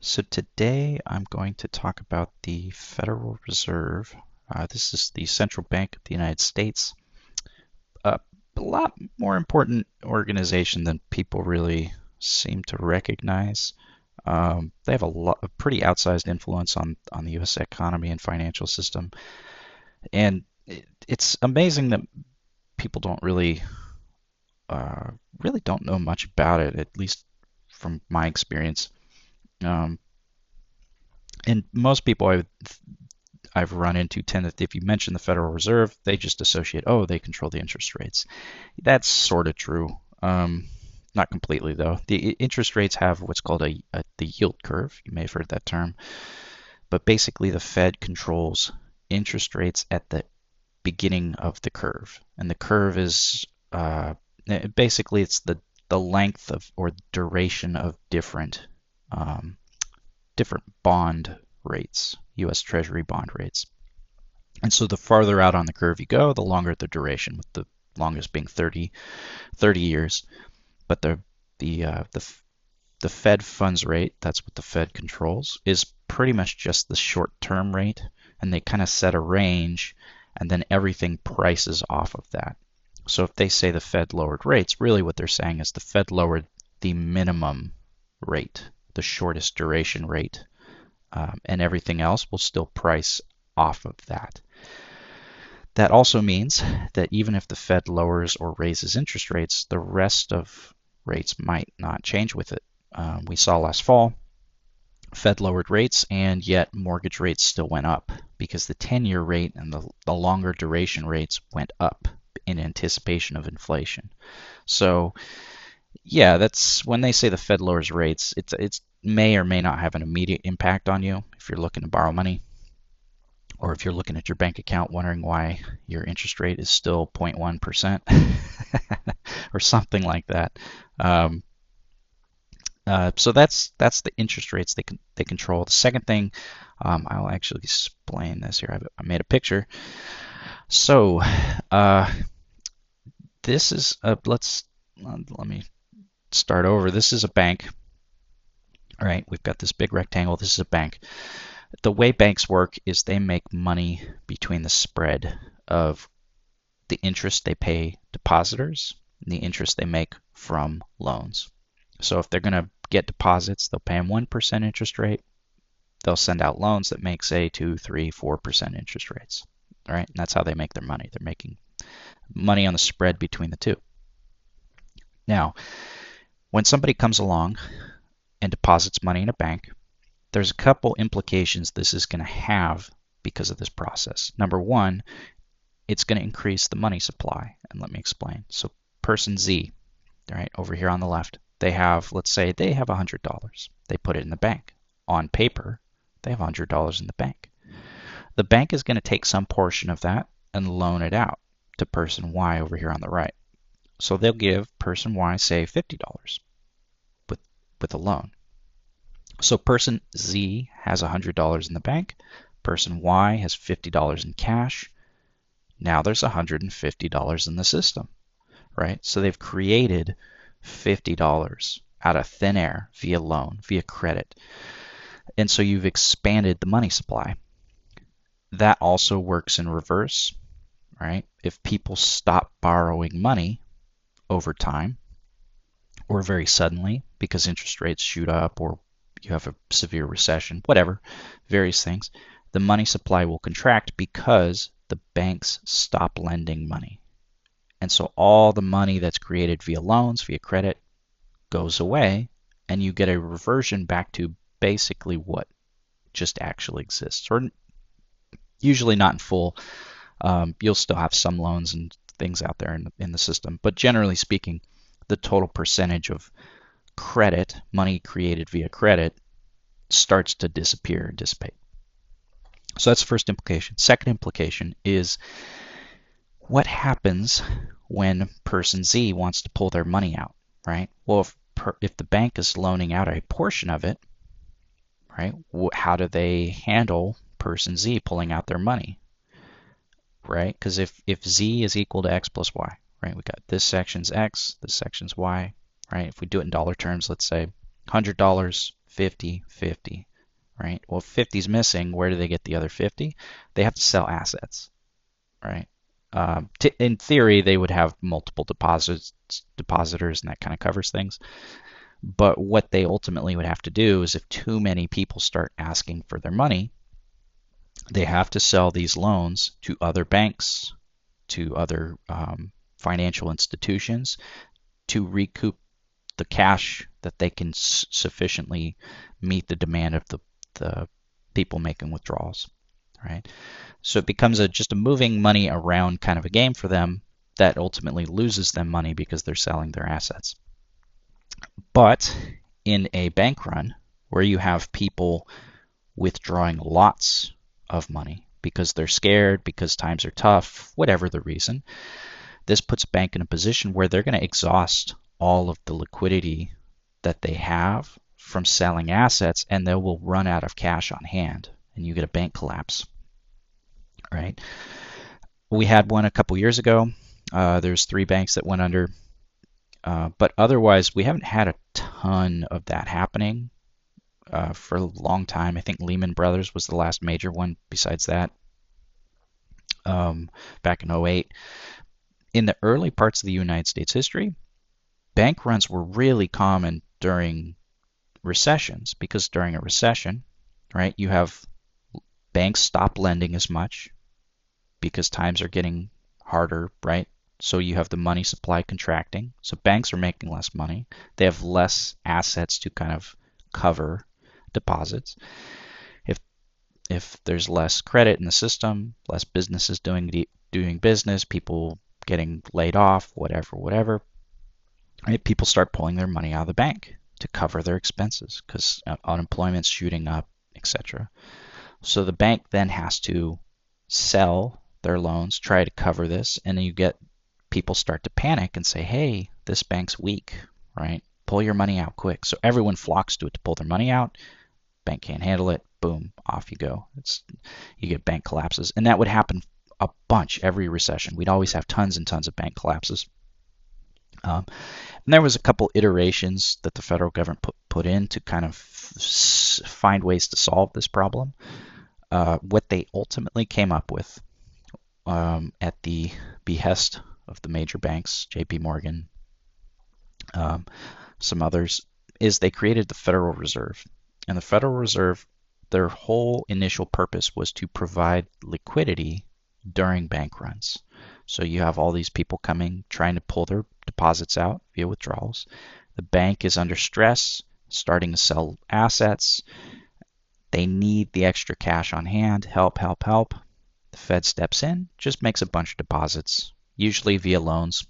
So today I'm going to talk about the Federal Reserve. This is the central bank of the United States. A lot more important organization than people really seem to recognize. They have a pretty outsized influence on the U.S. economy and financial system, and it's amazing that people don't really don't know much about it, at least from my experience. Um, and most people I've run into tend that if you mention the Federal Reserve, they just associate, oh, they control the interest rates. That's sort of true. Not completely, though. The interest rates have what's called the yield curve. You may have heard that term. But basically, the Fed controls interest rates at the beginning of the curve. And the curve is basically it's the length of or duration of um, different bond rates, U.S. Treasury bond rates. And so the farther out on the curve you go, the longer the duration, with the longest being 30 years. But the Fed funds rate, that's what the Fed controls, is pretty much just the short-term rate, and they kind of set a range, and then everything prices off of that. So if they say the Fed lowered rates, really what they're saying is the Fed lowered the minimum rate, the shortest duration rate, and everything else will still price off of that. That also means that even if the Fed lowers or raises interest rates, the rest of rates might not change with it. We saw last fall, Fed lowered rates, and yet mortgage rates still went up because the 10-year rate and the longer duration rates went up in anticipation of inflation. So yeah, that's when they say the Fed lowers rates, it's may or may not have an immediate impact on you if you're looking to borrow money, or if you're looking at your bank account wondering why your interest rate is still 0.1% or something like that. So that's the interest rates they control. The second thing, I'll actually explain this here. I made a picture. So this is let me start over. This is a bank. All right, we've got this big rectangle. This is a bank. The way banks work is they make money between the spread of the interest they pay depositors and the interest they make from loans. So if they're going to get deposits, they'll pay them 1% interest rate. They'll send out loans that make, say, 2, 3, 4% interest rates. All right, and that's how they make their money. They're making money on the spread between the two. Now, when somebody comes along and deposits money in a bank, there's a couple implications this is going to have because of this process. Number one, it's going to increase the money supply. And let me explain. So person Z, right, over here on the left, they have, let's say they have $100. They put it in the bank. On paper, they have $100 in the bank. The bank is going to take some portion of that and loan it out to person Y over here on the right. So they'll give person Y, say, $50 with a loan. So person Z has $100 in the bank. Person Y has $50 in cash. Now there's $150 in the system, right? So they've created $50 out of thin air via loan, via credit. And so you've expanded the money supply. That also works in reverse, right? If people stop borrowing money over time or very suddenly because interest rates shoot up or you have a severe recession, whatever, various things, the money supply will contract because the banks stop lending money. And so all the money that's created via loans, via credit, goes away, and you get a reversion back to basically what just actually exists. Or usually not in full. You'll still have some loans and things out there in the system. But generally speaking, the total percentage of credit, money created via credit, starts to disappear and dissipate. So that's the first implication. Second implication is what happens when person Z wants to pull their money out, right? Well, if the bank is loaning out a portion of it, right, how do they handle person Z pulling out their money, right? Because if Z is equal to X plus Y, right, we got this section's X, this section's Y, right? If we do it in dollar terms, let's say $100, 50-50, right? Well, if 50 is missing, where do they get the other 50? They have to sell assets, right? In theory, they would have multiple depositors, and that kind of covers things. But what they ultimately would have to do is if too many people start asking for their money, they have to sell these loans to other banks, to other financial institutions to recoup the cash that they can sufficiently meet the demand of the people making withdrawals, right? So it becomes just a moving money around kind of a game for them that ultimately loses them money because they're selling their assets. But in a bank run where you have people withdrawing lots of money because they're scared, because times are tough, whatever the reason, this puts a bank in a position where they're going to exhaust all of the liquidity that they have from selling assets, and they will run out of cash on hand, and you get a bank collapse, right? We had one a couple years ago. There's 3 banks that went under, but otherwise we haven't had a ton of that happening for a long time. I think Lehman Brothers was the last major one besides that, back in '08. In the early parts of the United States history, bank runs were really common during recessions, because during a recession, right, you have banks stop lending as much because times are getting harder, right? So you have the money supply contracting. So banks are making less money. They have less assets to kind of cover deposits. If there's less credit in the system, less businesses doing business, people getting laid off, whatever, right? People start pulling their money out of the bank to cover their expenses because unemployment's shooting up, etc. So the bank then has to sell their loans, try to cover this, and then you get people start to panic and say, hey, this bank's weak, right? Pull your money out quick. So everyone flocks to it to pull their money out. Bank can't handle it. Boom, off you go. You get bank collapses. And that would happen a bunch every recession. We'd always have tons and tons of bank collapses. And there was a couple iterations that the federal government put in to kind of find ways to solve this problem. What they ultimately came up with, at the behest of the major banks, JP Morgan, some others, is they created the Federal Reserve. And the Federal Reserve, their whole initial purpose was to provide liquidity during bank runs. So you have all these people coming, trying to pull their deposits out via withdrawals. The bank is under stress, starting to sell assets. They need the extra cash on hand. Help. The Fed steps in, just makes a bunch of deposits, usually via loans,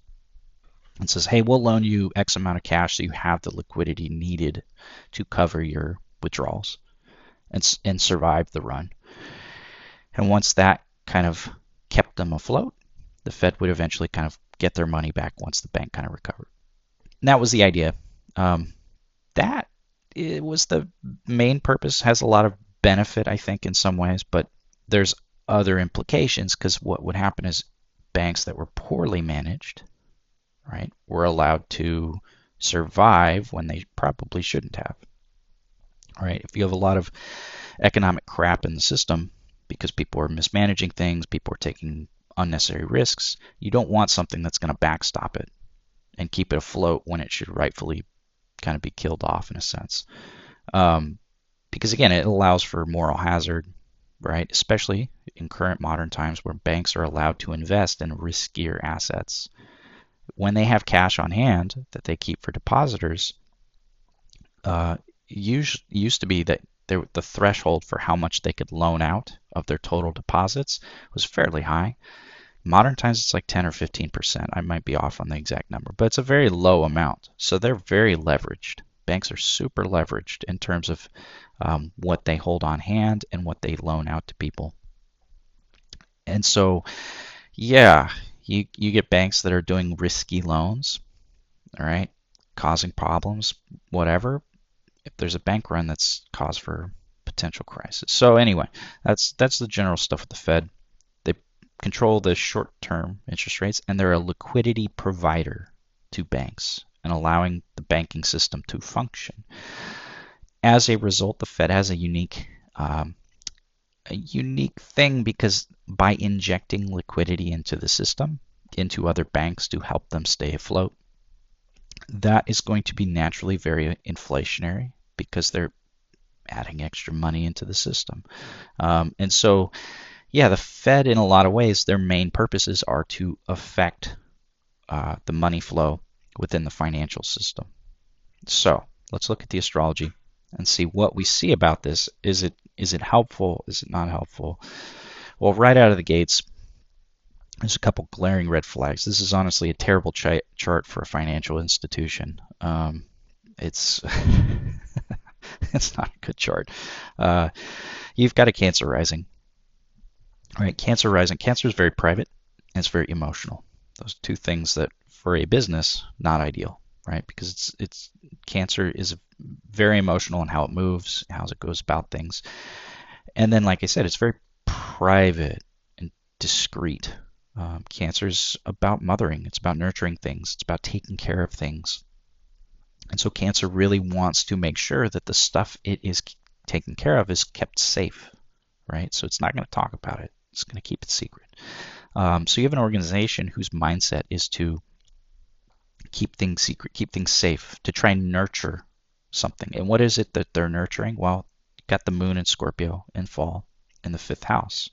and says, hey, we'll loan you X amount of cash so you have the liquidity needed to cover your withdrawals and survive the run. And once that kind of kept them afloat, the Fed would eventually kind of get their money back once the bank kind of recovered. And that was the idea. That it was the main purpose, has a lot of benefit, I think, in some ways, but there's other implications, because what would happen is banks that were poorly managed, right, were allowed to survive when they probably shouldn't have. Right? If you have a lot of economic crap in the system because people are mismanaging things, people are taking unnecessary risks, you don't want something that's going to backstop it and keep it afloat when it should rightfully kind of be killed off in a sense. Because again, it allows for moral hazard, right? Especially in current modern times where banks are allowed to invest in riskier assets. When they have cash on hand that they keep for depositors, used to be that the threshold for how much they could loan out of their total deposits was fairly high. Modern times it's like 10 or 15%. I might be off on the exact number, but it's a very low amount. So they're very leveraged. Banks are super leveraged in terms of what they hold on hand and what they loan out to people. And so, yeah, you get banks that are doing risky loans, all right, causing problems, whatever. If there's a bank run, that's cause for potential crisis. So anyway, that's the general stuff with the Fed. They control the short-term interest rates, and they're a liquidity provider to banks and allowing the banking system to function. As a result, the Fed has um, a unique thing because by injecting liquidity into the system, into other banks to help them stay afloat, that is going to be naturally very inflationary because they're adding extra money into the system. And so, yeah, the Fed, in a lot of ways, their main purposes are to affect the money flow within the financial system. So let's look at the astrology and see what we see about this. Is it helpful? Is it not helpful? Well, right out of the gates, there's a couple glaring red flags. This is honestly a terrible chart for a financial institution. It's it's not a good chart. You've got a Cancer rising. All right, Cancer rising. Cancer is very private and it's very emotional. Those two things that for a business, not ideal, right? Because it's Cancer is very emotional in how it moves, how it goes about things. And then, like I said, it's very private and discreet. Cancer's about mothering. It's about nurturing things. It's about taking care of things. And so Cancer really wants to make sure that the stuff it is taking care of is kept safe, right? So it's not going to talk about it. It's going to keep it secret. So you have an organization whose mindset is to keep things secret, keep things safe, to try and nurture something. And what is it that they're nurturing? Well, you've got the moon in Scorpio in fall in the fifth house.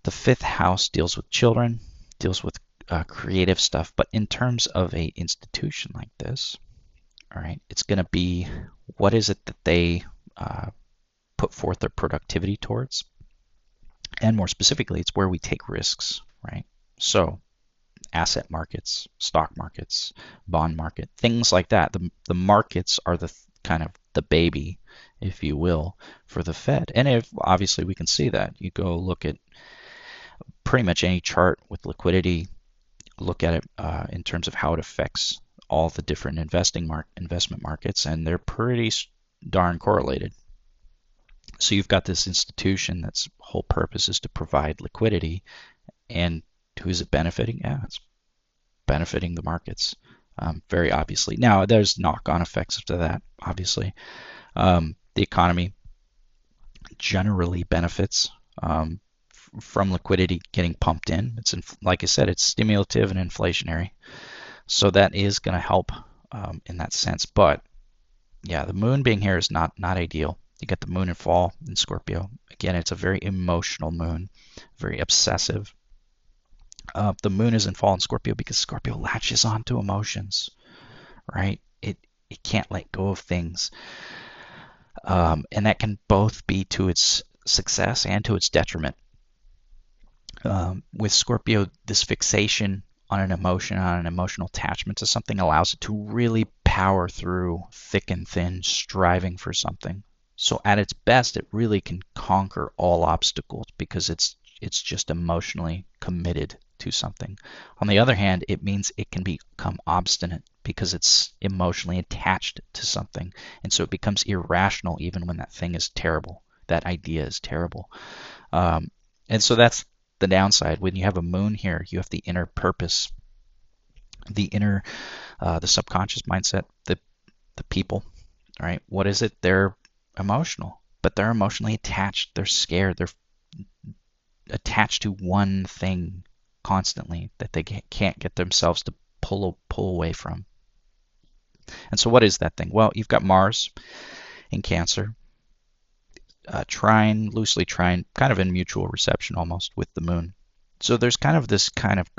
The fifth house deals with children, deals with creative stuff, but in terms of a institution like this, all right, it's going to be what is it that they put forth their productivity towards, and more specifically, it's where we take risks, right? So asset markets, stock markets, bond market, things like that. The markets are the kind of the baby, if you will, for the Fed. And if obviously we can see that. You go look at pretty much any chart with liquidity, look at it in terms of how it affects all the different investment markets, and they're pretty darn correlated. So you've got this institution that's whole purpose is to provide liquidity, and who's it benefiting? Yeah, it's benefiting the markets, very obviously. Now, there's knock-on effects to that, obviously. The economy generally benefits from liquidity getting pumped in. It's like I said, it's stimulative and inflationary, so that is going to help in that sense. But yeah, the moon being here is not ideal. You get the moon in fall in Scorpio. Again, it's a very emotional moon, very obsessive. The moon is in fall in Scorpio because Scorpio latches onto emotions, right? It can't let go of things, and that can both be to its success and to its detriment. With Scorpio, this fixation on an emotion, on an emotional attachment to something, allows it to really power through thick and thin, striving for something. So at its best, it really can conquer all obstacles because it's just emotionally committed to something. On the other hand, it means it can become obstinate because it's emotionally attached to something. And so it becomes irrational even when that thing is terrible. That idea is terrible. And so that's the downside. When you have a moon here, you have the inner purpose, the inner, the subconscious mindset, the people, right? What is it? They're emotional, but they're emotionally attached. They're scared. They're attached to one thing constantly that they can't get themselves to pull away from. And so what is that thing? Well, you've got Mars in Cancer, loosely trine, kind of in mutual reception almost with the moon. So there's kind of this kind of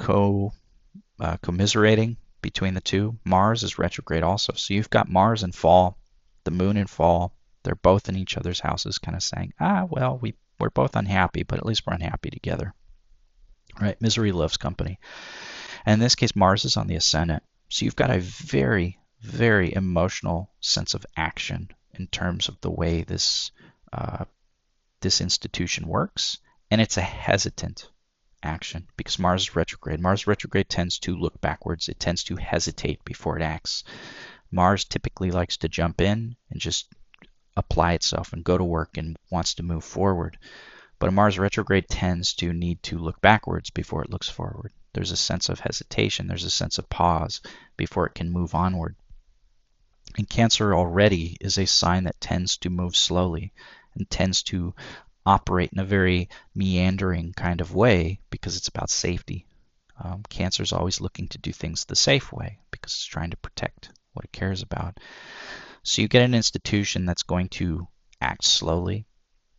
commiserating between the two. Mars is retrograde also. So you've got Mars in fall, the moon in fall. They're both in each other's houses, kind of saying, well, we're both unhappy, but at least we're unhappy together. Right? Misery loves company. And in this case, Mars is on the ascendant. So you've got a very, very emotional sense of action in terms of the way this institution works, and it's a hesitant action because Mars is retrograde. Mars retrograde tends to look backwards. It tends to hesitate before it acts. Mars typically likes to jump in and just apply itself and go to work and wants to move forward. But a Mars retrograde tends to need to look backwards before it looks forward. There's a sense of hesitation. There's a sense of pause before it can move onward. And Cancer already is a sign that tends to move slowly and tends to operate in a very meandering kind of way because it's about safety. Cancer is always looking to do things the safe way because it's trying to protect what it cares about. So you get an institution that's going to act slowly,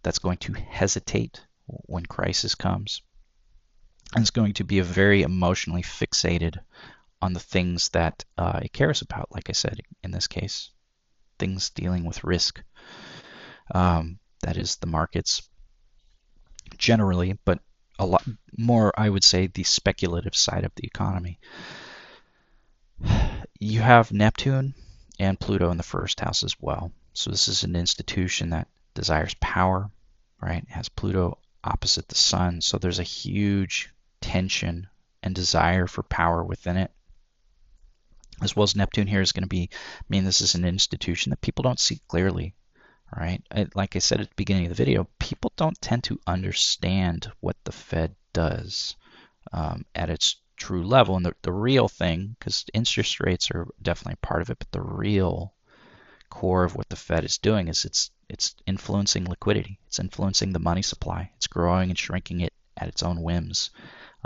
that's going to hesitate when crisis comes, and it's going to be a very emotionally fixated on the things that it cares about. Like I said, in this case, things dealing with risk. That is the markets generally, but a lot more, I would say, the speculative side of the economy. You have Neptune and Pluto in the first house as well. So this is an institution that desires power, right? It has Pluto opposite the sun. So there's a huge tension and desire for power within it. As well as Neptune here is going to be, I mean, this is an institution that people don't see clearly, right? Like I said at the beginning of the video, people don't tend to understand what the Fed does at its true level. And the real thing, because interest rates are definitely a part of it, but the real core of what the Fed is doing is it's influencing liquidity. It's influencing the money supply. It's growing and shrinking it at its own whims.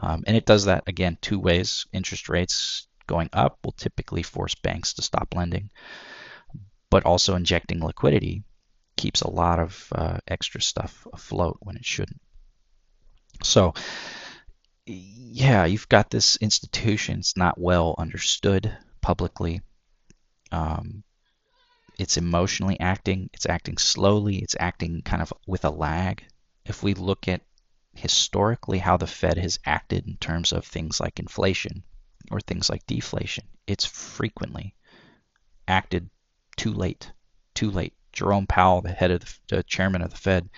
And it does that, again, two ways. Interest rates going up will typically force banks to stop lending, but also injecting liquidity keeps a lot of extra stuff afloat when it shouldn't. So yeah, you've got this institution. It's not well understood publicly. Um, it's emotionally acting. It's acting slowly. It's acting kind of with a lag. If we look at historically how the Fed has acted in terms of things like inflation or things like deflation, it's frequently acted too late. Too late. Jerome Powell, the head of the chairman of the Fed,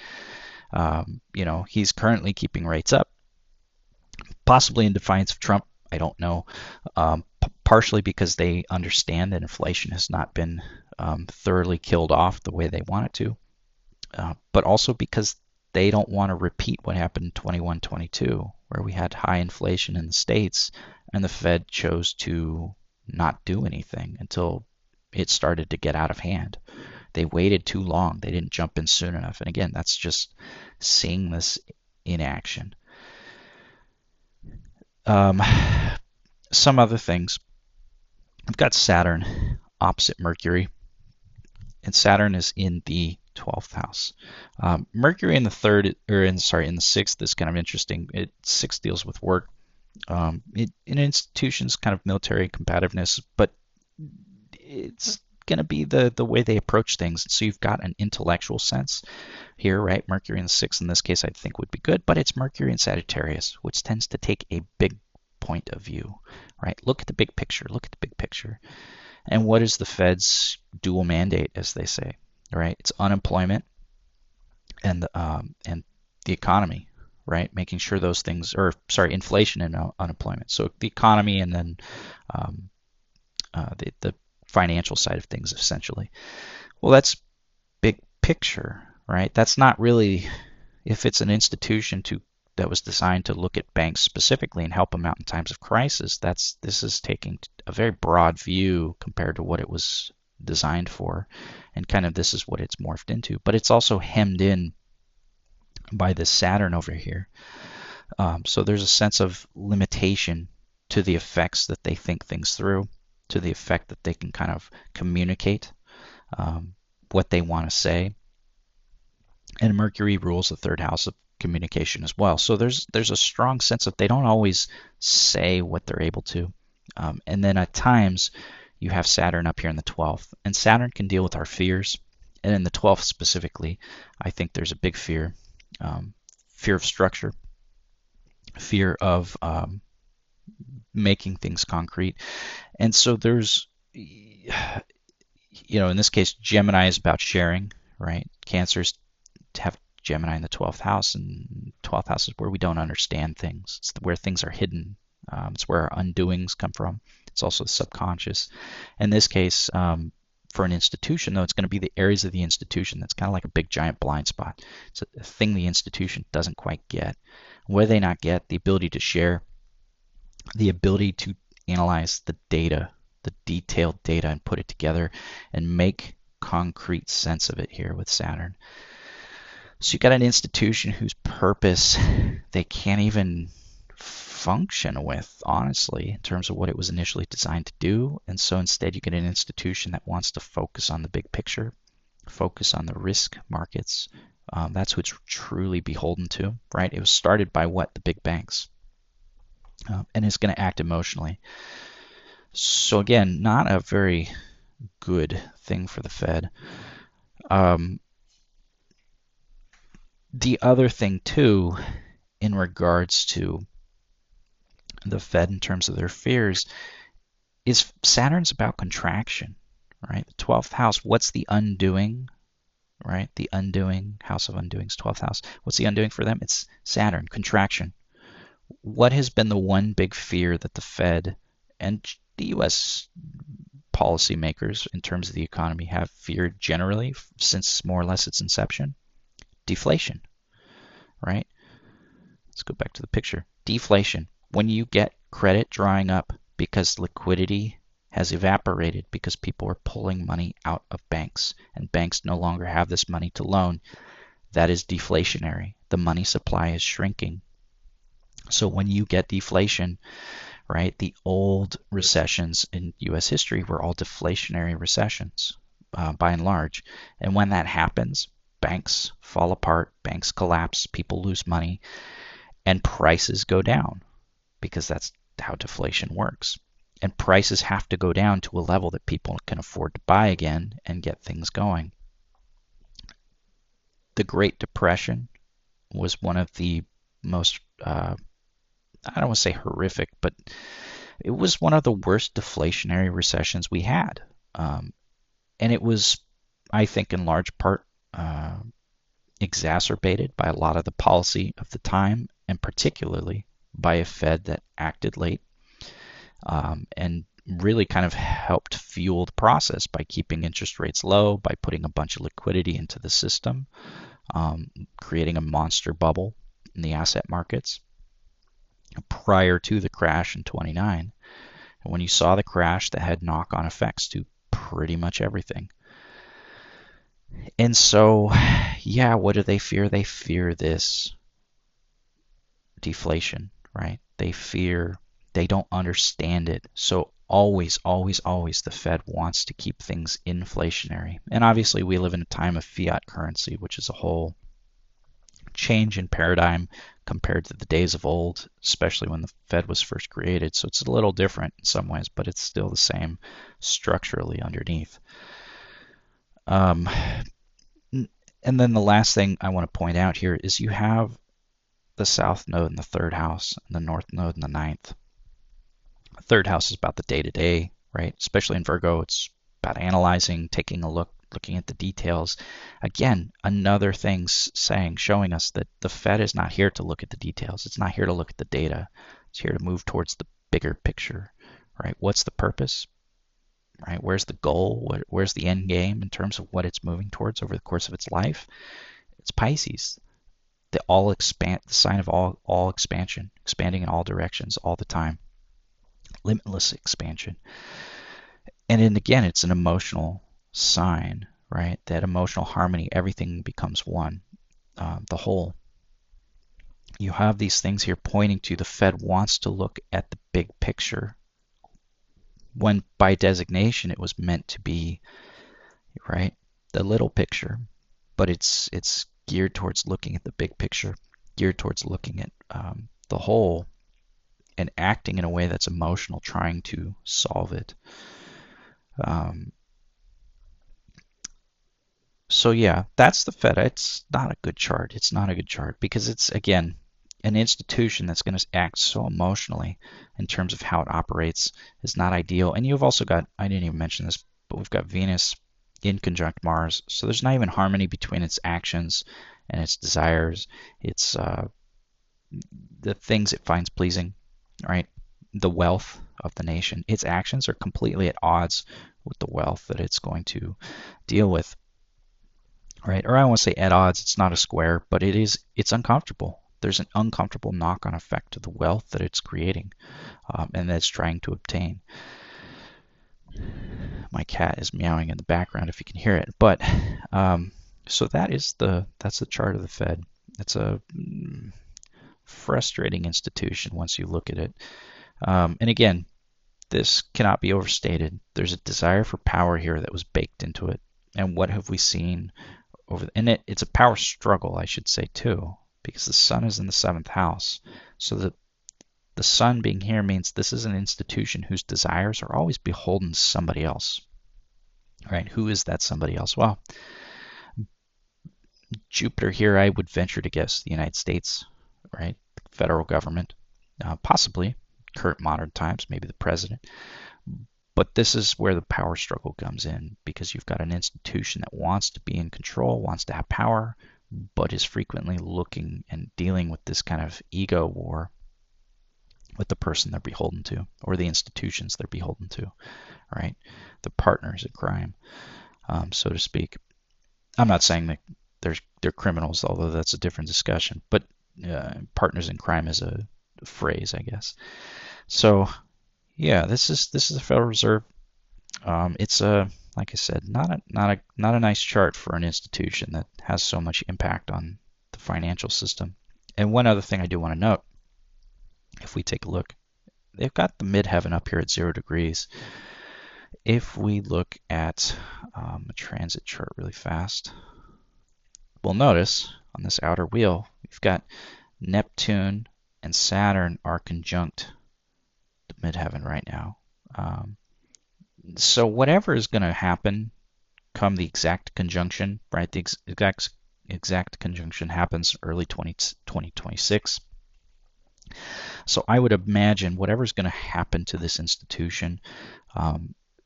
he's currently keeping rates up, possibly in defiance of Trump. I don't know. Partially because they understand that inflation has not been thoroughly killed off the way they want it to, but also because they don't want to repeat what happened in 21-22, where we had high inflation in the States and the Fed chose to not do anything until it started to get out of hand. They waited too long. They didn't jump in soon enough. And again, that's just seeing this in action. Some other things. We've got Saturn opposite Mercury, and Saturn is in the 12th house. Mercury in the third, or in the sixth is kind of interesting. Sixth deals with work. In institutions, kind of military combativeness, but it's going to be the way they approach things. So you've got an intellectual sense here, right? Mercury in the sixth in this case I think would be good, but it's Mercury in Sagittarius, which tends to take a big point of view, right? Look at the big picture. Look at the big picture. And what is the Fed's dual mandate, as they say, right? It's unemployment and the economy, right? Making sure those things, or sorry, inflation and unemployment. So the economy and then the financial side of things, essentially. Well, that's big picture, right? That's not really, if it's an institution that was designed to look at banks specifically and help them out in times of crisis, this is taking a very broad view compared to what it was designed for, and kind of this is what it's morphed into. But it's also hemmed in by this Saturn over here. So there's a sense of limitation to the effects that they think things through, to the effect that they can kind of communicate what they want to say. And Mercury rules the third house of communication as well. So there's a strong sense of they don't always say what they're able to. And then at times you have Saturn up here in the 12th. And Saturn can deal with our fears. And in the 12th specifically, I think there's a big fear. Fear of structure, fear of making things concrete. And so there's, in this case, Gemini is about sharing, right? Cancers have Gemini in the 12th house, and 12th house is where we don't understand things. It's where things are hidden. It's where our undoings come from. It's also the subconscious. In this case, for an institution, though, it's going to be the areas of the institution that's kind of like a big giant blind spot. It's a thing the institution doesn't quite get. What do they not get? The ability to share, the ability to analyze the data the detailed data and put it together and make concrete sense of it here with Saturn. So you got an institution whose purpose they can't even function with, honestly, in terms of what it was initially designed to do. And so instead you get an institution that wants to focus on the big picture, focus on the risk markets. That's who it's truly beholden to, right? It was started by what? The big banks. And it's going to act emotionally. So again, not a very good thing for the Fed. The other thing too, in regards to the Fed in terms of their fears, is Saturn's about contraction, right? The 12th house, what's the undoing, right? The undoing, house of undoings, 12th house. What's the undoing for them? It's Saturn, contraction. What has been the one big fear that the Fed and the U.S. policymakers in terms of the economy have feared generally since more or less its inception? Deflation, right? Let's go back to the picture. Deflation. When you get credit drying up because liquidity has evaporated because people are pulling money out of banks and banks no longer have this money to loan, that is deflationary. The money supply is shrinking. So when you get deflation, right, the old recessions in U.S. history were all deflationary recessions by and large. And when that happens, banks fall apart, banks collapse, people lose money, and prices go down because that's how deflation works. And prices have to go down to a level that people can afford to buy again and get things going. The Great Depression was one of the most, I don't want to say horrific, but it was one of the worst deflationary recessions we had. And it was, I think, in large part exacerbated by a lot of the policy of the time, and particularly by a Fed that acted late and really kind of helped fuel the process by keeping interest rates low, by putting a bunch of liquidity into the system, creating a monster bubble in the asset markets prior to the crash in 29. And when you saw the crash, that had knock-on effects to pretty much everything. And so, yeah, what do they fear? They fear this deflation, right? They don't understand it. So always, always, always the Fed wants to keep things inflationary. And obviously we live in a time of fiat currency, which is a whole change in paradigm compared to the days of old, especially when the Fed was first created. So it's a little different in some ways, but it's still the same structurally underneath. And then the last thing I want to point out here is you have the south node in the third house and the north node in the ninth. The third house is about the day-to-day, right? Especially in Virgo, it's about analyzing, taking a look, looking at the details. Again, another thing showing us that the Fed is not here to look at the details. It's not here to look at the data. It's here to move towards the bigger picture, right? What's the purpose, right? Where's the goal? Where's the end game in terms of what it's moving towards over the course of its life? It's Pisces. The sign of all expansion, expanding in all directions all the time. Limitless expansion. And then again, it's an emotional sign, right? That emotional harmony, everything becomes one, the whole. You have these things here pointing to the Fed wants to look at the big picture, when by designation it was meant to be, right, the little picture, but it's geared towards looking at the big picture, geared towards looking at the whole and acting in a way that's emotional, trying to solve it. So yeah, that's the Fed. It's not a good chart. It's not a good chart because it's, again, an institution that's going to act so emotionally in terms of how it operates is not ideal. And you've also got, I didn't even mention this, but we've got Venus in conjunct Mars. So there's not even harmony between its actions and its desires. It's the things it finds pleasing, right? The wealth of the nation. Its actions are completely at odds with the wealth that it's going to deal with, right? Or I don't want to say at odds. It's not a square, but it's uncomfortable. There's an uncomfortable knock-on effect to the wealth that it's creating and that it's trying to obtain. My cat is meowing in the background if you can hear it. But so that's the chart of the Fed. It's a frustrating institution once you look at it. And again, this cannot be overstated. There's a desire for power here that was baked into it. And what have we seen and it's a power struggle, I should say, too, because the sun is in the seventh house. So the sun being here means this is an institution whose desires are always beholden to somebody else. Right? Who is that somebody else? Well, Jupiter here, I would venture to guess the United States, right? Federal government, possibly current modern times, maybe the president. But this is where the power struggle comes in, because you've got an institution that wants to be in control, wants to have power, but is frequently looking and dealing with this kind of ego war with the person they're beholden to, or the institutions they're beholden to, right? The partners in crime, so to speak. I'm not saying that they're criminals, although that's a different discussion. But partners in crime is a phrase, I guess. So yeah, this is the Federal Reserve. It's like I said, not a nice chart for an institution that has so much impact on the financial system. And one other thing I do want to note, if we take a look, they've got the midheaven up here at 0 degrees. If we look at a transit chart really fast, we'll notice on this outer wheel, we've got Neptune and Saturn are conjunct the midheaven right now. So whatever is going to happen come the exact conjunction, right? The exact conjunction happens early 2026. So I would imagine whatever's going to happen to this institution,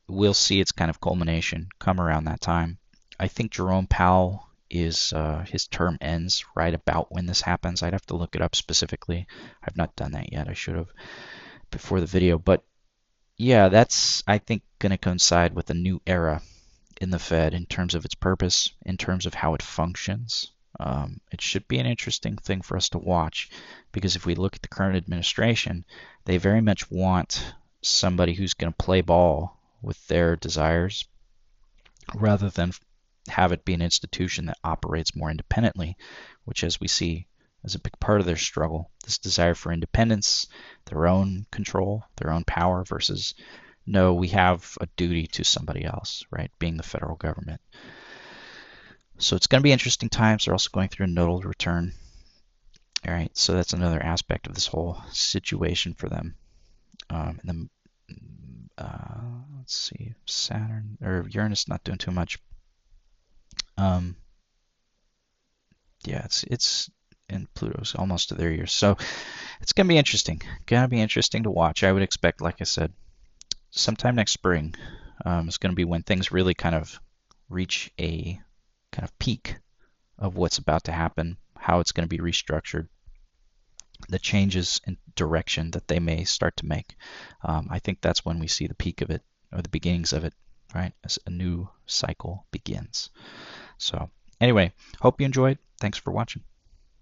we'll see its kind of culmination come around that time. I think Jerome Powell his term ends right about when this happens. I'd have to look it up specifically. I've not done that yet. I should have before the video. But yeah, that's, I think, going to coincide with a new era in the Fed in terms of its purpose, in terms of how it functions. It should be an interesting thing for us to watch, because if we look at the current administration, they very much want somebody who's going to play ball with their desires rather than have it be an institution that operates more independently, which, as we see, is a big part of their struggle. This desire for independence, their own control, their own power, versus no, we have a duty to somebody else, right? Being the federal government. So it's going to be interesting times. They're also going through a nodal return. All right, so that's another aspect of this whole situation for them. And then let's see, Saturn or Uranus not doing too much. Yeah, it's and Pluto's almost to their years, so it's gonna be interesting. Gonna be interesting to watch. I would expect, like I said, sometime next spring is gonna be when things really kind of reach a kind of peak of what's about to happen, how it's going to be restructured, the changes in direction that they may start to make. I think that's when we see the peak of it, or the beginnings of it, right? As a new cycle begins. So anyway, hope you enjoyed. Thanks for watching.